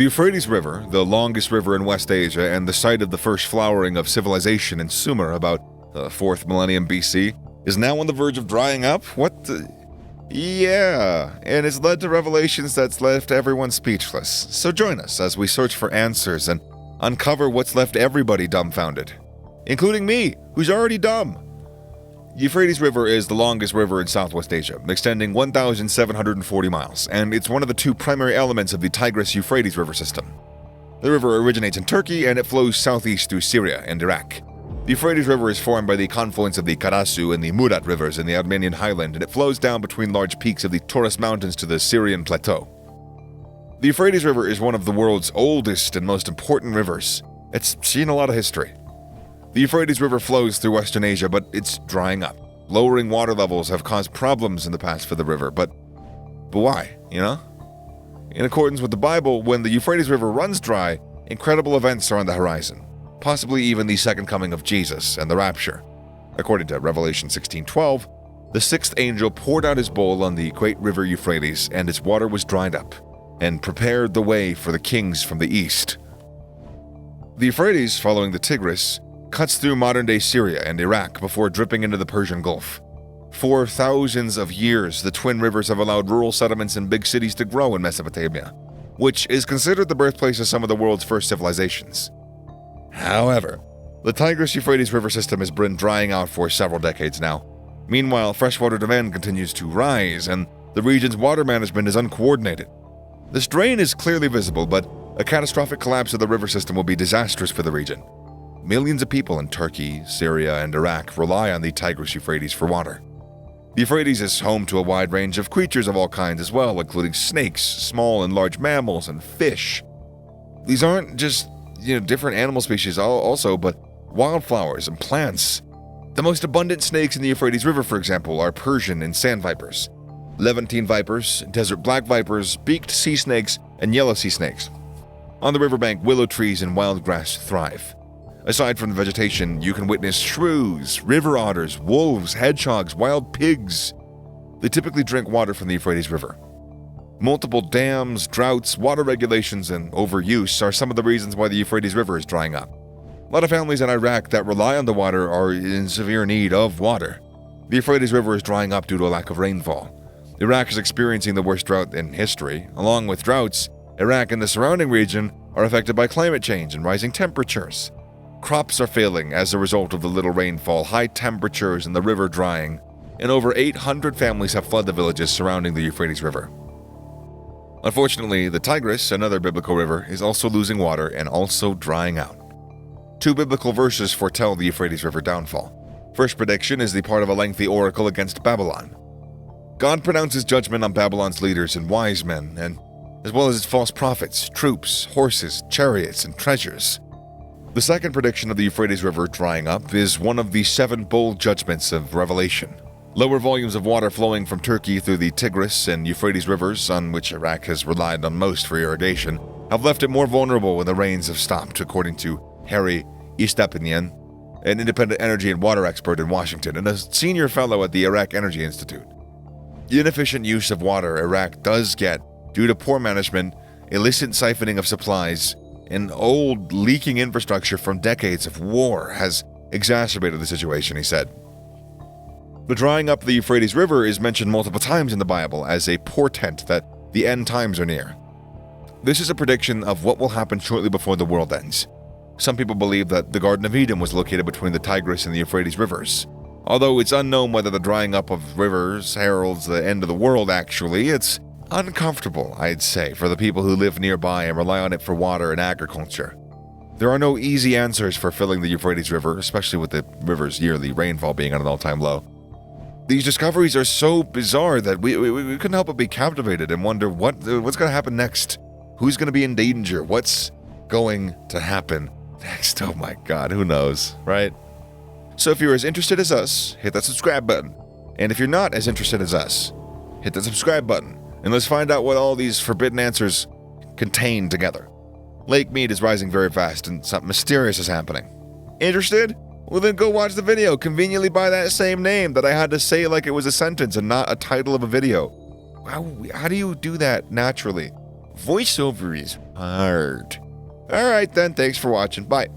The Euphrates River, the longest river in West Asia and the site of the first flowering of civilization in Sumer about the 4th millennium BC, is now on the verge of drying up? What the... Yeah, and it's led to revelations that's left everyone speechless. So join us as we search for answers and uncover what's left everybody dumbfounded. Including me, who's already dumb. The Euphrates River is the longest river in Southwest Asia, extending 1,740 miles, and it's one of the two primary elements of the Tigris-Euphrates River system. The river originates in Turkey and it flows southeast through Syria and Iraq. The Euphrates River is formed by the confluence of the Karasu and the Murat rivers in the Armenian highland, and it flows down between large peaks of the Taurus Mountains to the Syrian plateau. The Euphrates River is one of the world's oldest and most important rivers. It's seen a lot of history. The Euphrates River flows through Western Asia, but it's drying up. Lowering water levels have caused problems in the past for the river, but why, you know? In accordance with the Bible, when the Euphrates River runs dry, incredible events are on the horizon. Possibly even the second coming of Jesus and the rapture. According to Revelation 16:12, the sixth angel poured out his bowl on the great river Euphrates, and its water was dried up, and prepared the way for the kings from the east. The Euphrates, following the Tigris, cuts through modern-day Syria and Iraq before dripping into the Persian Gulf. For thousands of years, the twin rivers have allowed rural settlements and big cities to grow in Mesopotamia, which is considered the birthplace of some of the world's first civilizations. However, the Tigris-Euphrates River system has been drying out for several decades now. Meanwhile, freshwater demand continues to rise, and the region's water management is uncoordinated. The strain is clearly visible, but a catastrophic collapse of the river system will be disastrous for the region. Millions of people in Turkey, Syria, and Iraq rely on the Tigris-Euphrates for water. The Euphrates is home to a wide range of creatures of all kinds as well, including snakes, small and large mammals, and fish. These aren't just different animal species also, but wildflowers and plants. The most abundant snakes in the Euphrates River, for example, are Persian and sand vipers, Levantine vipers, desert black vipers, beaked sea snakes, and yellow sea snakes. On the riverbank, willow trees and wild grass thrive. Aside from the vegetation, you can witness shrews, river otters, wolves, hedgehogs, wild pigs. They typically drink water from the Euphrates River. Multiple dams, droughts, water regulations, and overuse are some of the reasons why the Euphrates River is drying up. A lot of families in Iraq that rely on the water are in severe need of water. The Euphrates River is drying up due to a lack of rainfall. Iraq is experiencing the worst drought in history. Along with droughts, Iraq and the surrounding region are affected by climate change and rising temperatures. Crops are failing as a result of the little rainfall, high temperatures, and the river drying, and over 800 families have fled the villages surrounding the Euphrates River. Unfortunately, the Tigris, another biblical river, is also losing water and also drying out. Two biblical verses foretell the Euphrates River downfall. First prediction is the part of a lengthy oracle against Babylon. God pronounces judgment on Babylon's leaders and wise men, and as well as its false prophets, troops, horses, chariots, and treasures. The second prediction of the Euphrates River drying up is one of the 7 bold judgments of Revelation. Lower volumes of water flowing from Turkey through the Tigris and Euphrates rivers, on which Iraq has relied on most for irrigation, have left it more vulnerable when the rains have stopped, according to Harry Istapinian, an independent energy and water expert in Washington and a senior fellow at the Iraq Energy Institute. The inefficient use of water Iraq does get due to poor management, illicit siphoning of supplies, and old leaking infrastructure from decades of war has exacerbated the situation, he said. The drying up of the Euphrates River is mentioned multiple times in the Bible as a portent that the end times are near. This is a prediction of what will happen shortly before the world ends. Some people believe that the Garden of Eden was located between the Tigris and the Euphrates rivers. Although it's unknown whether the drying up of rivers heralds the end of the world actually, it's uncomfortable, I'd say, for the people who live nearby and rely on it for water and agriculture. There are no easy answers for filling the Euphrates River, especially with the river's yearly rainfall being at an all-time low. These discoveries are so bizarre that we couldn't help but be captivated and wonder what's going to happen next. Who's going to be in danger? What's going to happen next? Oh my God, who knows, right? So if you're as interested as us, hit that subscribe button. And if you're not as interested as us, hit that subscribe button. And let's find out what all these forbidden answers contain together. Lake Mead is rising very fast and something mysterious is happening. Interested? Well then go watch the video conveniently by that same name that I had to say like it was a sentence and not a title of a video. How do you do that naturally? Voiceover is hard. Alright then, thanks for watching. Bye.